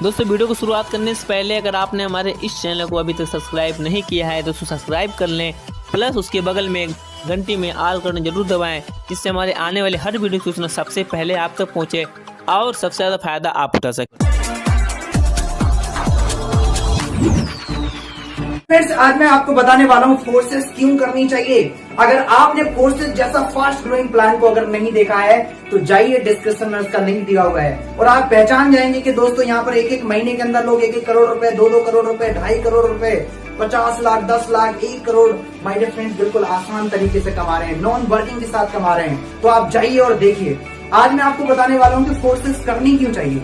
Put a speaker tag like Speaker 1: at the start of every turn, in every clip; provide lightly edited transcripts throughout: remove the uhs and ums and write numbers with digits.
Speaker 1: दोस्तों वीडियो को शुरुआत करने से पहले अगर आपने हमारे इस चैनल को अभी तक सब्सक्राइब नहीं किया है तो उसको सब्सक्राइब कर लें, प्लस उसके बगल में घंटी में ऑल करना जरूर दबाएं, जिससे हमारे आने वाले हर वीडियो की सूचना सबसे पहले आप तक पहुंचे और सबसे ज़्यादा फायदा आप उठा सकें।
Speaker 2: फ्रेंड्स, आज मैं आपको बताने वाला हूँ फोर्सेस क्यों करनी चाहिए। अगर आपने फोर्सेस जैसा फास्ट ग्रोइंग प्लान को अगर नहीं देखा है तो जाइए, डिस्क्रिप्शन में उसका लिंक दिया हुआ है और आप पहचान जाएंगे कि दोस्तों यहाँ पर एक एक महीने के अंदर लोग 1-1 करोड़ रुपए, 2-2 करोड़ रुपए, 2.5 करोड़ रुपए, 50 lakh, 10 lakh, 1 crore my dear friends बिल्कुल आसान तरीके से कमा रहे हैं, नॉन वर्किंग के साथ कमा रहे हैं। तो आप जाइए और देखिए। आज मैं आपको बताने वाला हूँ कि फोर्सेस करनी क्यों चाहिए,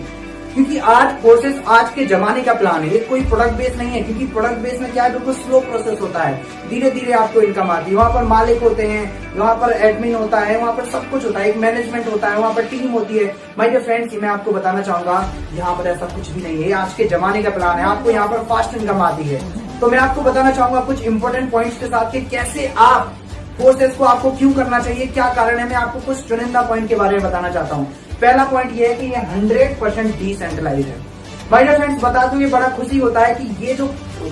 Speaker 2: क्योंकि आज फोर्सेस आज के जमाने का प्लान है, कोई प्रोडक्ट बेस नहीं है। क्योंकि प्रोडक्ट बेस में क्या है, बिल्कुल स्लो प्रोसेस होता है, धीरे धीरे आपको इनकम आती है। वहाँ पर मालिक होते हैं, वहाँ पर एडमिन होता है, वहाँ पर सब कुछ होता है, एक मैनेजमेंट होता है, वहाँ पर टीम होती है। माय डियर फ्रेंड्स, मैं आपको बताना चाहूंगा यहाँ पर ऐसा कुछ भी नहीं है। आज के जमाने का प्लान है, आपको यहाँ पर फास्ट इनकम आती है। तो मैं आपको बताना चाहूंगा कुछ इंपॉर्टेंट पॉइंट्स के साथ कि कैसे आप फोर्सेस को आपको क्यों करना चाहिए, क्या कारण है। मैं आपको कुछ चुनिंदा पॉइंट के बारे में बताना चाहता हूँ। पहला पॉइंट ये है कि ये 100% डिसेंट्रलाइज है। माय डियर फ्रेंड्स, बता दूं, ये बड़ा खुशी होता है कि ये जो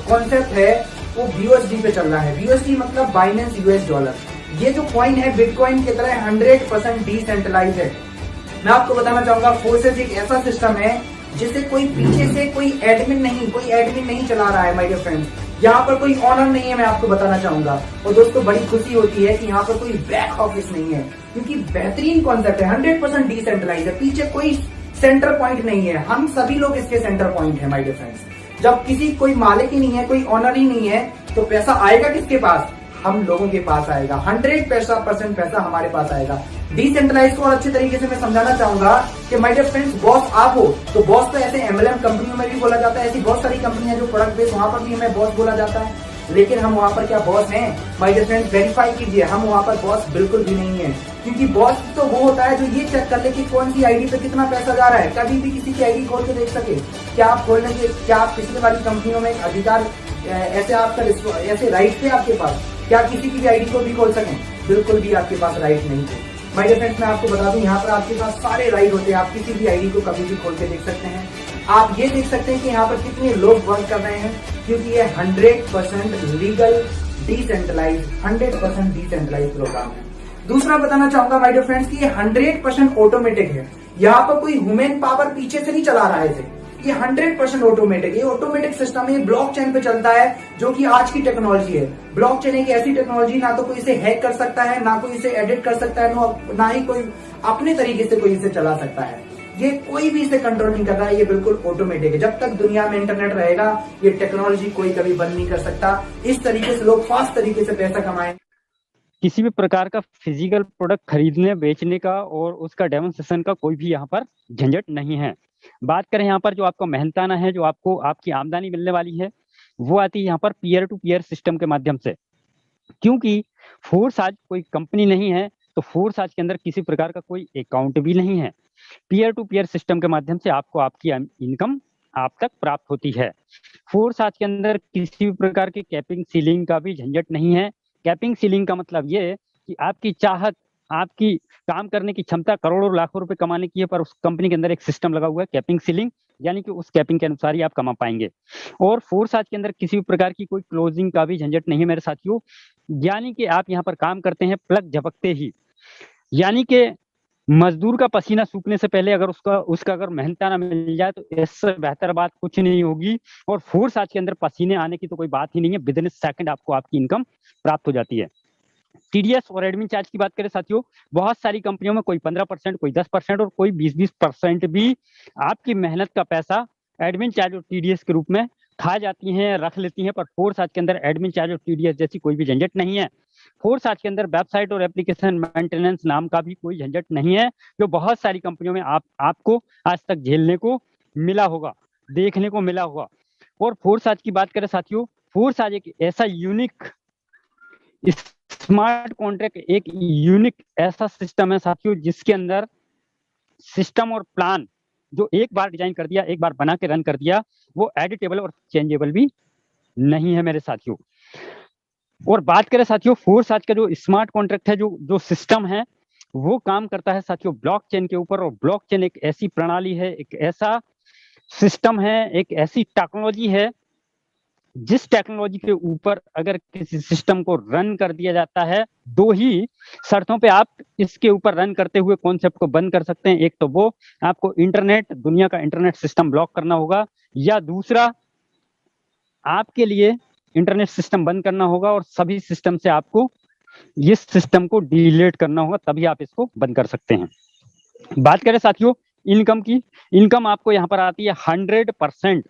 Speaker 2: कॉन्सेप्ट है वो BUSD पे चल रहा है। BUSD मतलब बाइनेंस US डॉलर। ये जो कॉइन है बिटकॉइन की तरह 100% डिसेंट्रलाइज है। मैं आपको बताना चाहूंगा फोर्सेस एक ऐसा सिस्टम है जिसे कोई पीछे से कोई एडमिन नहीं चला रहा है। माय डियर फ्रेंड्स, यहाँ पर कोई ऑनर नहीं है, मैं आपको बताना चाहूंगा। और दोस्तों बड़ी खुशी होती है कि यहाँ पर कोई बैक ऑफिस नहीं है, क्योंकि बेहतरीन कॉन्सेप्ट है, 100% डिसेंट्रलाइज है। पीछे कोई सेंटर पॉइंट नहीं है, हम सभी लोग इसके सेंटर पॉइंट है। माय डियर फ्रेंड्स, जब किसी कोई मालिक ही नहीं है, कोई ऑनर ही नहीं है, तो पैसा आएगा किसके पास? हम लोगों के पास आएगा। 100% पैसा हमारे पास आएगा। डिसेंट्रलाइज को और अच्छे तरीके से मैं समझाना चाहूंगा कि माय डियर फ्रेंड्स, बॉस आप हो तो बॉस तो ऐसे MLM कंपनियों में भी बोला जाता है, ऐसी बहुत सारी कंपनियां जो प्रोडक्ट बेस, वहां पर भी हमें बॉस बोला जाता है। लेकिन हम वहां पर क्या बॉस हैं? माय डियर फ्रेंड्स, वेरीफाई कीजिए, हम वहां पर बॉस बिल्कुल भी नहीं है। क्योंकि बॉस तो वो होता है जो ये चेक कर ले कि कौन सी आईडी पे कितना पैसा जा रहा है। कभी भी किसी की आईडी खोल के देख सके। क्या आप खोलने के, क्या आप पिछले वाली कंपनियों में अधिकार ऐसे आपका ऐसे राइट थे आपके पास? क्या किसी की भी आईडी को भी खोल सकें? बिल्कुल भी आपके पास राइट नहीं थे। माय डियर फ्रेंड्स, मैं आपको बता दूं, यहाँ पर आपके पास सारे राइट होते हैं। आप किसी भी आईडी को कभी भी खोल के देख सकते हैं। आप ये देख सकते हैं कि यहाँ पर कितने लोग वर्क कर रहे हैं, क्योंकि ये 100% लीगल, डिसेंट्रलाइज, 100% डिसेंट्रलाइज प्रोग्राम है। दूसरा बताना चाहूंगा माय डियर फ्रेंड्स कि ये 100% ऑटोमेटिक है। यहाँ पर कोई ह्यूमन पावर पीछे से नहीं चला रहा है इसे। ये 100% ऑटोमेटिक, ये ऑटोमेटिक सिस्टम है, ब्लॉकचेन पे चलता है, जो कि आज की टेक्नोलॉजी है। ब्लॉकचेन एक ऐसी टेक्नोलॉजी, ना तो कोई इसे हैक कर सकता है, ना कोई इसे एडिट कर सकता है, ना ही कोई अपने तरीके से कोई इसे चला सकता है। ये कोई भी इसे कंट्रोल नहीं कर रहा है, ये बिल्कुल ऑटोमेटिक है। जब तक दुनिया में इंटरनेट रहेगा, ये टेक्नोलॉजी कोई कभी बंद नहीं कर सकता। इस तरीके से लोग फास्ट तरीके से पैसा कमाएं।
Speaker 3: किसी भी प्रकार का फिजिकल प्रोडक्ट खरीदने बेचने का और उसका डेमोन्स्ट्रेशन का कोई भी यहाँ पर झंझट नहीं है। बात करें यहाँ पर जो आपका मेहनताना है, जो आपको आपकी आमदनी मिलने वाली है, वो आती है यहाँ पर पीयर टू पीयर सिस्टम के माध्यम से। क्योंकि फोर्स आज कोई कंपनी नहीं है, तो फोर्स आज के अंदर किसी प्रकार का कोई अकाउंट भी नहीं है। पीयर टू पीयर सिस्टम के माध्यम से आपको आपकी इनकम आप तक प्राप्त होती है। फोर्स आज के अंदर किसी भी प्रकार की कैपिंग सीलिंग का भी झंझट नहीं है। कैपिंग सीलिंग का मतलब ये है कि आपकी चाहत, आपकी काम करने की क्षमता करोड़ों लाखों रुपए कमाने की है, पर उस कंपनी के अंदर एक सिस्टम लगा हुआ है कैपिंग सीलिंग, यानी कि उस कैपिंग के अनुसार ही आप कमा पाएंगे। और फोर्स आज के अंदर किसी भी प्रकार की कोई क्लोजिंग का भी झंझट नहीं है मेरे साथियों। यानी कि आप यहाँ पर काम करते हैं प्लग झपकते ही, यानी कि मजदूर का पसीना सूखने से पहले अगर उसका अगर मेहनताना मिल जाए तो इससे बेहतर बात कुछ नहीं होगी। और फोर्स आज के अंदर पसीने आने की तो कोई बात ही नहीं है, विदिन सेकंड आपको आपकी इनकम प्राप्त हो जाती है। TDS और एडमिन चार्ज की बात करें साथियों, बहुत सारी कंपनियों में कोई 15%, कोई 10% और कोई 20% भी आपकी मेहनत का पैसा एडमिन चार्ज और TDS के रूप में खा जाती हैं, रख लेती हैं। पर फोर्स आज के अंदर एडमिन चार्ज और TDS जैसी कोई भी झंझट नहीं है। फोर्स आज के अंदर वेबसाइट और एप्लीकेशन मेंटेनेंस नाम का भी कोई झंझट नहीं है, जो बहुत सारी कंपनियों में आपको आज तक झेलने को मिला होगा, देखने को मिला होगा। और फोर्स आज की बात करें साथियों, फोर्स आज एक ऐसा यूनिक स्मार्ट कॉन्ट्रैक्ट, एक यूनिक ऐसा सिस्टम है साथियों, जिसके अंदर सिस्टम और प्लान जो एक बार डिजाइन कर दिया, एक बार बना के रन कर दिया, वो एडिटेबल और चेंजेबल भी नहीं है मेरे साथियों। और बात करें साथियों फोर्स आज का जो स्मार्ट कॉन्ट्रैक्ट है, जो सिस्टम है, वो काम करता है साथियों ब्लॉकचेन के ऊपर। और ब्लॉकचेन एक ऐसी प्रणाली है, एक ऐसा सिस्टम है, एक ऐसी टेक्नोलॉजी है जिस टेक्नोलॉजी के ऊपर अगर किसी सिस्टम को रन कर दिया जाता है, दो ही शर्तों पे आप इसके ऊपर रन करते हुए कॉन्सेप्ट को बंद कर सकते हैं। एक तो वो आपको इंटरनेट, दुनिया का इंटरनेट सिस्टम ब्लॉक करना होगा, या दूसरा आपके लिए इंटरनेट सिस्टम बंद करना होगा और सभी सिस्टम से आपको इस सिस्टम को डिलीट करना होगा, तभी आप इसको बंद कर सकते हैं। बात करें साथियों इनकम की, इनकम आपको यहाँ पर आती है 100%।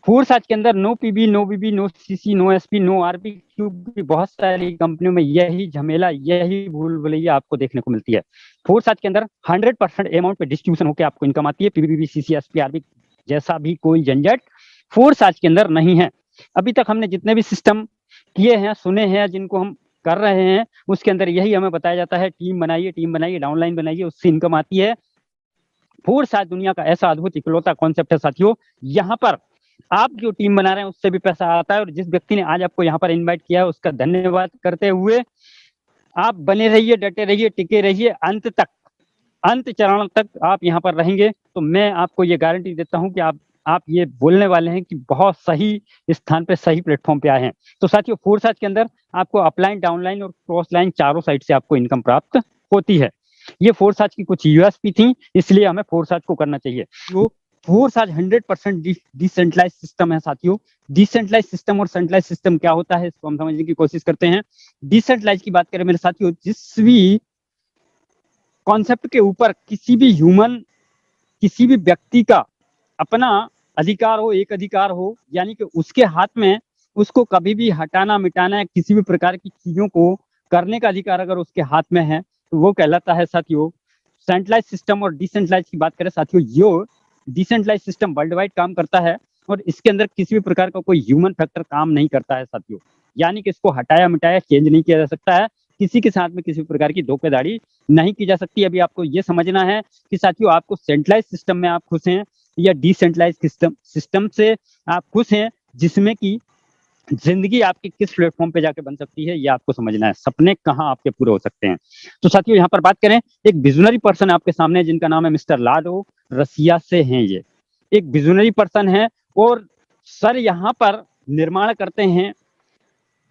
Speaker 3: फोर्स आज के अंदर no PB, no BB, no CC, no SP, no RP, क्योंकि बहुत सारी कंपनियों में यही झमेला, यही भूल भुलैया आपको देखने को मिलती है। फोर्स आज के अंदर 100% अमाउंट पे डिस्ट्रीब्यूशन होकर आपको इनकम आती है। पीबीबी, सीसी, एसपी, आरपी जैसा भी कोई झंझट फोर्स आज के अंदर नहीं है। अभी तक हमने जितने भी सिस्टम किए हैं, सुने हैं, जिनको हम कर रहे हैं, उसके अंदर यही हमें बताया जाता है, टीम बनाइए, डाउनलाइन बनाइए, उससे इनकम आती है। फोर्स आज दुनिया का ऐसा अद्भुत इकलौता कॉन्सेप्ट है साथियों, यहाँ पर आप जो टीम बना रहे हैं उससे भी पैसा आता है। और जिस व्यक्ति ने आज आपको यहाँ पर इनवाइट किया है उसका धन्यवाद करते हुए आप बने रहिए, डटे रहिए, टिके रहिए, अंत तक, अंत चरण तक आप यहाँ पर रहेंगे तो मैं आपको ये गारंटी देता हूँ कि आप ये बोलने वाले हैं कि बहुत सही स्थान पे, सही प्लेटफॉर्म पे आए हैं। तो साथियों फोर्स आज के अंदर आपको अपलाइन, डाउनलाइन और क्रॉस लाइन चारों साइड से आपको इनकम प्राप्त होती है। ये फोर्स आज की कुछ यूएसपी थी, इसलिए हमें फोर्स आज को करना चाहिए। तो फोर्स आज 100% डिसेंट्रलाइज सिस्टम है साथियों। डिसेंट्रलाइज सिस्टम और सेंट्रलाइज सिस्टम क्या होता है इसको हम समझने की कोशिश करते हैं। डिसेंट्रलाइज की बात करें मेरे साथियों, जिस भी कॉन्सेप्ट के ऊपर किसी भी ह्यूमन, किसी भी व्यक्ति का अपना अधिकार हो, एक अधिकार हो, यानी कि उसके हाथ में उसको कभी भी हटाना, मिटाना, किसी भी प्रकार की चीजों को करने का अधिकार अगर उसके हाथ में है तो वो कहलाता है साथियों सेंट्रलाइज सिस्टम। और डिसेंट्रलाइज की बात करें साथियों, यो डिसेंट्रलाइज सिस्टम वर्ल्ड वाइड काम करता है और इसके अंदर किसी भी प्रकार का कोई ह्यूमन फैक्टर काम नहीं करता है साथियों, यानी कि इसको हटाया मिटाया चेंज नहीं किया जा सकता है। किसी के साथ में किसी प्रकार की धोखेधड़ी नहीं की जा सकती। अभी आपको ये समझना है कि साथियों आपको सेंट्रलाइज सिस्टम में आप खुश हैं या डिसेंट्रलाइज सिस्टम से आप खुश हैं, जिसमें कि जिंदगी आपकी किस प्लेटफॉर्म पे जाके बन सकती है, ये आपको समझना है। सपने कहाँ आपके पूरे हो सकते हैं। तो साथियों यहाँ पर बात करें, एक विजनरी पर्सन आपके सामने जिनका नाम है मिस्टर लाडो, रसिया से हैं। ये एक विजनरी पर्सन है और सर यहाँ पर निर्माण करते हैं,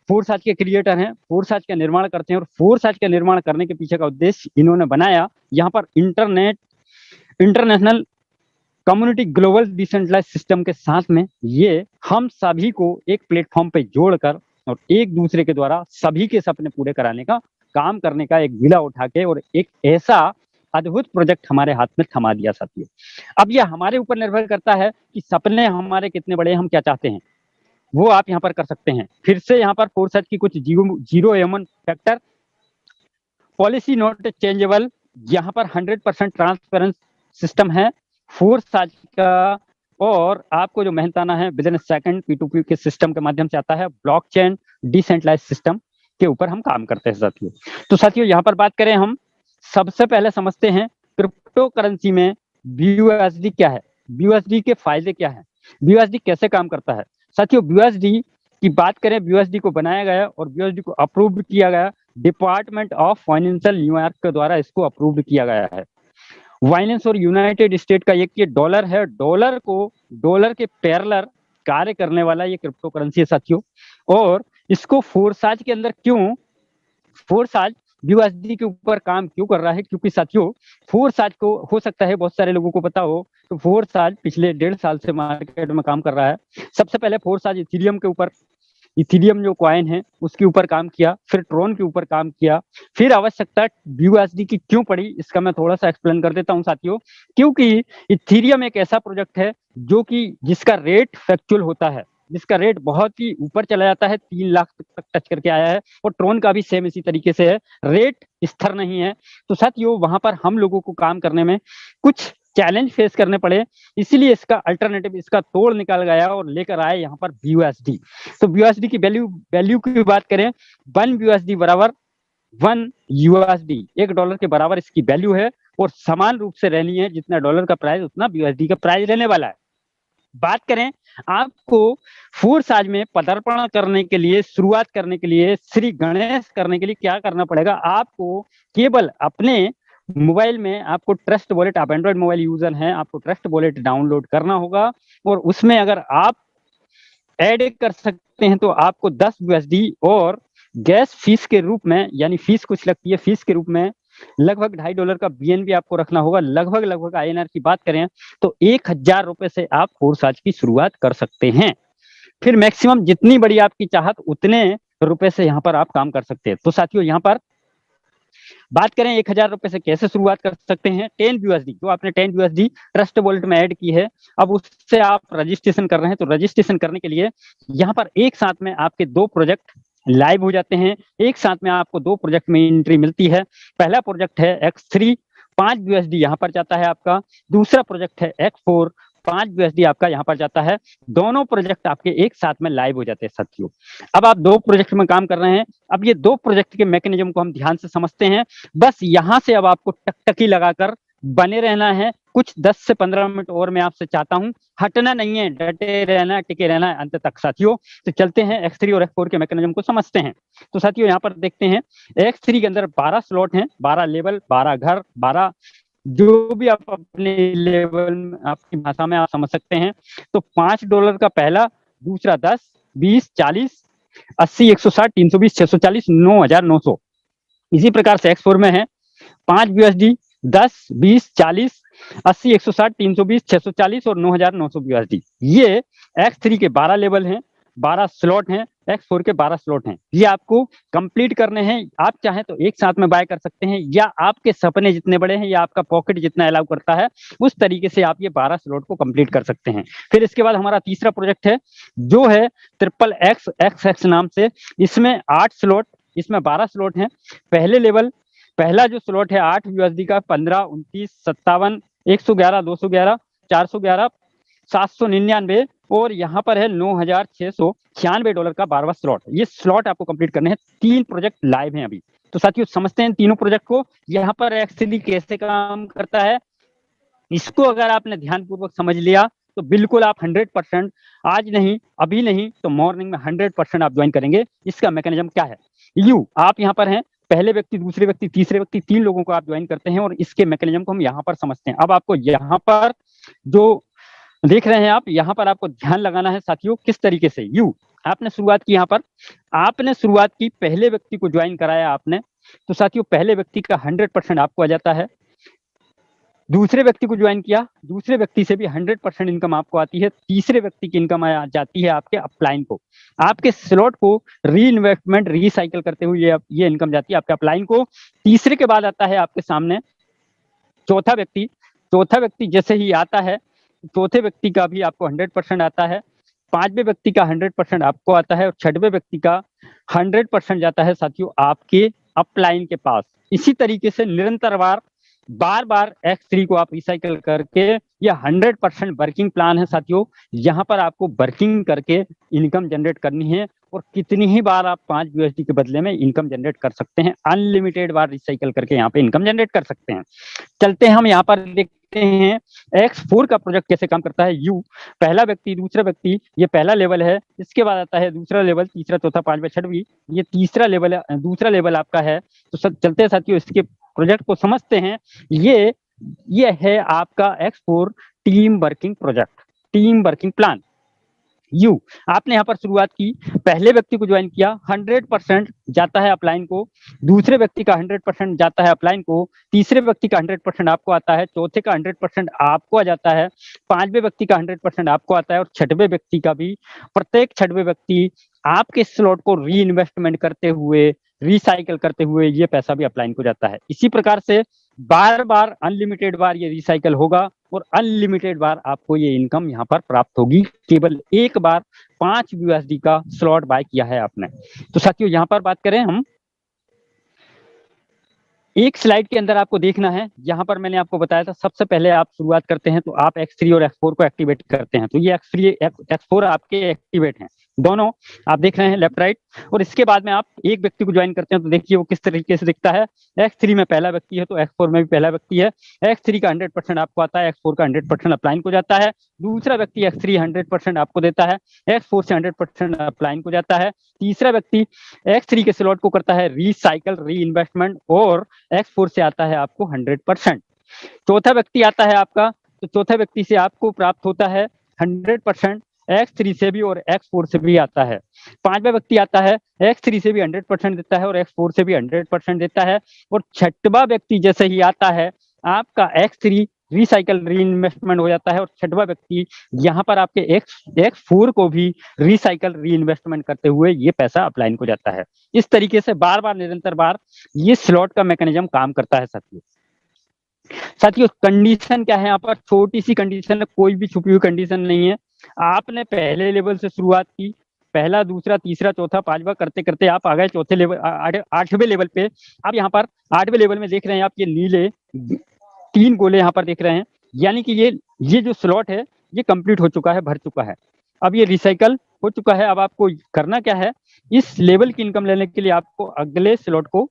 Speaker 3: फोर्स आज के क्रिएटर हैं, फोर्स आज का निर्माण करते हैं। और फोर्स आज का निर्माण करने के पीछे का उद्देश्य इन्होंने बनाया यहाँ पर international community global decentralise system के साथ में ये हम सभी को एक प्लेटफॉर्म पे जोड़कर और एक दूसरे के द्वारा सभी के सपने पूरे कराने का काम करने का एक विला उठा के और एक ऐसा अद्भुत प्रोजेक्ट हमारे हाथ में थमा दिया साथियों। अब यह हमारे ऊपर निर्भर करता है कि सपने हमारे कितने बड़े हैं, हम क्या चाहते हैं, वो आप यहाँ पर कर सकते हैं। फिर से यहाँ पर फोर्स की कुछ जीरो एमन फैक्टर, पॉलिसी नॉट चेंजेबल, यहाँ पर 100% ट्रांसपेरेंट सिस्टम है फोर्स आज का। और आपको जो मेहनताना है विद इन सेकंड P2P के सिस्टम के माध्यम से आता है। ब्लॉकचेन डिसेंट्रलाइज सिस्टम के ऊपर हम काम करते हैं साथियों। तो साथियों यहाँ पर बात करें, हम सबसे पहले समझते हैं क्रिप्टो करेंसी में BUSD क्या है, BUSD के फायदे क्या है, BUSD कैसे काम करता है। साथियों BUSD की बात करें, BUSD को बनाया गया और BUSD को अप्रूव किया गया डिपार्टमेंट ऑफ फाइनेंशियल न्यूयॉर्क के द्वारा, इसको अप्रूव किया गया है। वाइनेंस और यूनाइटेड स्टेट का एक ये डॉलर है, डॉलर के पैरेलल कार्य करने वाला ये क्रिप्टो करेंसी है साथियों। और इसको फोर्साज के अंदर क्यों, फोर्साज BUSD के ऊपर काम क्यों कर रहा है, क्योंकि साथियों फोर्साज को हो सकता है बहुत सारे लोगों को पता हो, तो फोर्साज पिछले 1.5 साल से मार्केट में काम कर रहा है। सबसे पहले फोर्साज इथेरियम के ऊपर, इथेरियम जो कॉइन है उसके ऊपर काम किया, फिर ट्रोन के ऊपर काम किया, फिर आवश्यकता BUSD की क्यों पड़ी इसका मैं थोड़ा सा एक्सप्लेन कर देता हूं साथियों। क्योंकि इथेरियम एक ऐसा प्रोजेक्ट है जो कि जिसका रेट फैक्चुअल होता है, जिसका रेट बहुत ही ऊपर चला जाता है, 3 लाख तक टच करके आया है। और ट्रोन का भी सेम इसी तरीके से है, रेट स्थिर नहीं है। तो साथियों वहां पर हम लोगों को काम करने में कुछ चैलेंज फेस करने पड़े, इसीलिए इसका अल्टरनेटिव, इसका तोड़ निकाल गया और लेकर आए यहाँ पर BUSD। तो BUSD की वैल्यू की बात करें, 1 BUSD बराबर 1 USD, $1 के बराबर इसकी वैल्यू है और समान रूप से रहनी है, जितना डॉलर का प्राइस उतना BUSD का प्राइस रहने वाला है। बात करें आपको फोर्साज में पदार्पण करने के लिए, शुरुआत करने के लिए, श्री गणेश करने के लिए क्या करना पड़ेगा, आपको केवल अपने मोबाइल में आपको ट्रस्ट वॉलेट, आप एंड्रॉइड मोबाइल यूजर हैं, आपको ट्रस्ट वॉलेट डाउनलोड करना होगा और उसमें अगर आप ऐड कर सकते हैं तो आपको 10 यूएसडी और गैस फीस के रूप में, यानी फीस कुछ लगती है, फीस के रूप में लगभग $2.5 का बीएनबी आपको रखना होगा। लगभग आईएनआर की बात करें तो 1000 रुपए से आप फोर्स आज की शुरुआत कर सकते हैं। फिर मैक्सिमम जितनी बड़ी आपकी चाहत उतने रुपए से यहाँ पर आप काम कर सकते हैं। तो साथियों यहाँ पर बात करें 1000 रुपए से कैसे शुरुआत कर सकते हैं। 10 यूएसडी, जो आपने 10 यूएसडी ट्रस्ट वॉलेट में ऐड की है, अब उससे आप रजिस्ट्रेशन कर रहे हैं, तो रजिस्ट्रेशन करने के लिए यहाँ पर एक साथ में आपके 2 प्रोजेक्ट लाइव हो जाते हैं। एक साथ में आपको 2 प्रोजेक्ट में एंट्री मिलती है। पहला प्रोजेक्ट है X3, 5 यूएसडी यहाँ पर जाता है आपका। दूसरा प्रोजेक्ट है X4, 5 यूएसडी आपका यहाँ पर जाता है। दोनों प्रोजेक्ट आपके एक साथ में लाइव हो जाते हैं साथियों। अब आप 2 प्रोजेक्ट में काम कर रहे हैं। अब ये 2 प्रोजेक्ट के मैकेनिज्म को हम ध्यान से समझते हैं। बस यहाँ से अब आपको टकटकी लगाकर बने रहना है। कुछ 10 से 15 मिनट और मैं आपसे चाहता हूं, हटना नहीं है, डटे रहना, टिके रहना है अंत तक साथियों। तो चलते हैं X3 और X4 के मैकेनिज्म को समझते हैं। तो साथियों यहाँ पर देखते हैं X3 के अंदर 12 स्लॉट हैं, 12 लेवल, 12 घर, 12 जो भी आप अपने लेवल में, आपकी भाषा में आप समझ सकते हैं। तो $5 का पहला, दूसरा 10, 20, 40, 80, 160, 320, 640, 9900। इसी प्रकार से X4 में है 5 यूएसडी, 10, 20, 40, 80, 160, 320, 640 और 9900 यूएसडी। ये X3 के 12 लेवल हैं, 12 स्लॉट हैं, X4 के 12 स्लॉट हैं। ये आपको कंप्लीट करने हैं। आप चाहें तो एक साथ में बाय कर सकते हैं, या आपके सपने जितने बड़े हैं या आपका पॉकेट जितना अलाउ करता है उस तरीके से आप ये 12 स्लॉट को कंप्लीट कर सकते हैं। फिर इसके बाद हमारा तीसरा प्रोजेक्ट है जो है ट्रिपल एक्स XX नाम से। इसमें 8 स्लॉट, इसमें 12 स्लॉट हैं। पहले लेवल, पहला जो स्लॉट है 8 यूएसडी का, 15, 29, 57, 111, 211, 411, 799 और यहाँ पर है $9696 का 12वां स्लॉट। ये स्लॉट आपको कंप्लीट करने हैं। 3 प्रोजेक्ट लाइव हैं अभी। तो साथियों समझते हैं तीनों प्रोजेक्ट को। यहाँ पर एक्चुअली कैसे काम करता है, इसको अगर आपने ध्यानपूर्वक समझ लिया तो बिल्कुल आप 100%, आज नहीं, अभी नहीं तो मॉर्निंग में 100% आप ज्वाइन करेंगे। इसका मैकेनिज्म क्या है, आप यहाँ पर हैं, पहले व्यक्ति, दूसरे व्यक्ति, तीसरे व्यक्ति, 3 लोगों को आप ज्वाइन करते हैं और इसके मैकेनिज्म को हम यहाँ पर समझते हैं। अब आपको यहाँ पर जो देख रहे हैं आप, यहाँ पर आपको ध्यान लगाना है साथियों किस तरीके से। आपने शुरुआत की, यहाँ पर आपने शुरुआत की, पहले व्यक्ति को ज्वाइन कराया आपने, तो साथियों पहले व्यक्ति का 100% आपको आ जाता है। दूसरे व्यक्ति को ज्वाइन किया, दूसरे व्यक्ति से भी 100% इनकम आपको आती है। तीसरे व्यक्ति की इनकम आ जाती है आपके अपलाइन को। आपके स्लॉट को री इन्वेस्टमेंट, रिसाइकल करते हुए ये इनकम जाती है आपके अपलाइन को। तीसरे के बाद आता है आपके सामने चौथा व्यक्ति। चौथा व्यक्ति जैसे ही आता है, चौथे व्यक्ति का भी आपको 100% आता है। 5वें व्यक्ति का 100% आपको आता है और 6वें व्यक्ति का 100% जाता है साथियों आपके अपलाइन के पास। इसी तरीके से निरंतर बार बार X3 को आप रिसाइकल करके, यह 100% वर्किंग प्लान है साथियों। यहाँ पर आपको वर्किंग करके इनकम जनरेट करनी है और कितनी ही बार आप 5 यूएसडी के बदले में इनकम जनरेट कर सकते हैं। अनलिमिटेड बार रिसाइकल करके यहाँ पे इनकम जनरेट कर सकते हैं। चलते हैं हम यहाँ पर देखते हैं X4 का प्रोजेक्ट कैसे काम करता है। पहला व्यक्ति, दूसरा व्यक्ति, ये पहला लेवल है। इसके बाद आता है दूसरा लेवल, तीसरा, चौथा, 5वां, 6वां, ये तीसरा लेवल है, दूसरा लेवल आपका है। तो सब चलते हैं साथियों, इसके प्रोजेक्ट को समझते हैं। ये है आपका X4 team working project, team working plan. आपने यहाँ पर शुरुआत की, पहले व्यक्ति को ज्वाइन किया, 100% जाता है अपलाइन को। दूसरे व्यक्ति का 100% जाता है अपलाइन को। तीसरे व्यक्ति का 100% आपको आता है। चौथे का 100% आपको आ जाता है। 5वें व्यक्ति का 100% आपको आता है और 6वें व्यक्ति का भी। प्रत्येक 6वें व्यक्ति आपके स्लॉट को री इन्वेस्टमेंट करते हुए, रिसाइकल करते हुए ये पैसा भी अपलाइन को जाता है। इसी प्रकार से बार बार अनलिमिटेड बार ये रिसाइकल होगा और अनलिमिटेड बार आपको ये इनकम यहाँ पर प्राप्त होगी। केवल एक बार 5 यूएसडी का स्लॉट बाय किया है आपने। तो साथियों यहाँ पर बात करें हम, एक स्लाइड के अंदर आपको देखना है, यहाँ पर मैंने आपको बताया था सबसे पहले आप शुरुआत करते हैं तो आप X3 और X4 को एक्टिवेट करते हैं। तो ये X4 आपके एक्टिवेट हैं। दोनों आप देख रहे हैं लेफ्ट राइट। और इसके बाद में आप एक व्यक्ति को ज्वाइन करते हैं तो देखिए वो किस तरीके से दिखता है। X3 में पहला व्यक्ति है तो X4 में भी पहला व्यक्ति है। X3 का 100% आपको आता है, X4 का 100% अपलाइन को जाता है। दूसरा व्यक्ति X3 100% आपको देता है, X4 से 100% अपलाइन को जाता है। तीसरा व्यक्ति X3 के स्लॉट को करता है रिसाइकल, री इन्वेस्टमेंट, और X4 से आता है आपको 100%। चौथा व्यक्ति आता है आपका, तो चौथा व्यक्ति से आपको प्राप्त होता है 100%, X3 से भी और X4 से भी आता है। पांचवा व्यक्ति आता है, X3 से भी 100% देता है और X4 से भी 100% देता है। और छठवा व्यक्ति जैसे ही आता है आपका X3 रिसाइकल, री इन्वेस्टमेंट हो जाता है, और छठवा व्यक्ति यहाँ पर आपके X4 को भी रिसाइकल, री इन्वेस्टमेंट करते हुए ये पैसा अपलाइन को जाता है। इस तरीके से बार बार निरंतर बार ये स्लॉट का मैकेनिज्म काम करता है साथियों। कंडीशन क्या है यहाँ पर? छोटी सी कंडीशन है, कोई भी छुपी हुई कंडीशन नहीं है। आपने पहले लेवल से शुरुआत की, पहला, दूसरा, तीसरा, चौथा, पांचवा करते करते आप आ गए चौथे लेवल, 8वें लेवल पे। अब यहाँ पर 8वें लेवल में देख रहे हैं आप ये नीले 3 गोले यहाँ पर देख रहे हैं, यानी कि ये जो स्लॉट है ये कंप्लीट हो चुका है, भर चुका है। अब ये रिसाइकल हो चुका है। अब आपको करना क्या है? इस लेवल की इनकम लेने के लिए आपको अगले स्लॉट को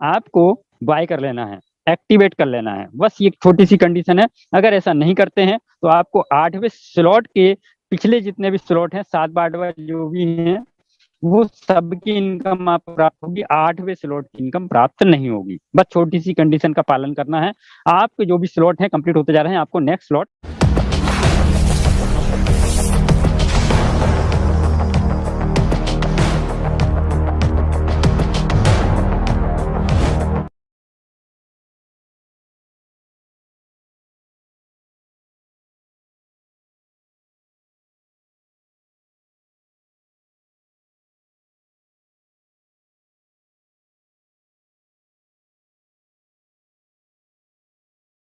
Speaker 3: आपको बाय कर लेना है, एक्टिवेट कर लेना है। बस ये छोटी सी कंडीशन है। अगर ऐसा नहीं करते हैं तो आपको 8वें स्लॉट के पिछले जितने भी स्लॉट हैं, 7 8वां जो भी हैं, वो सबकी इनकम आप प्राप्त होगी, 8वें स्लॉट की इनकम प्राप्त नहीं होगी। बस छोटी सी कंडीशन का पालन करना है। आपके जो भी स्लॉट हैं कंप्लीट होते जा रहे हैं, आपको नेक्स्ट स्लॉट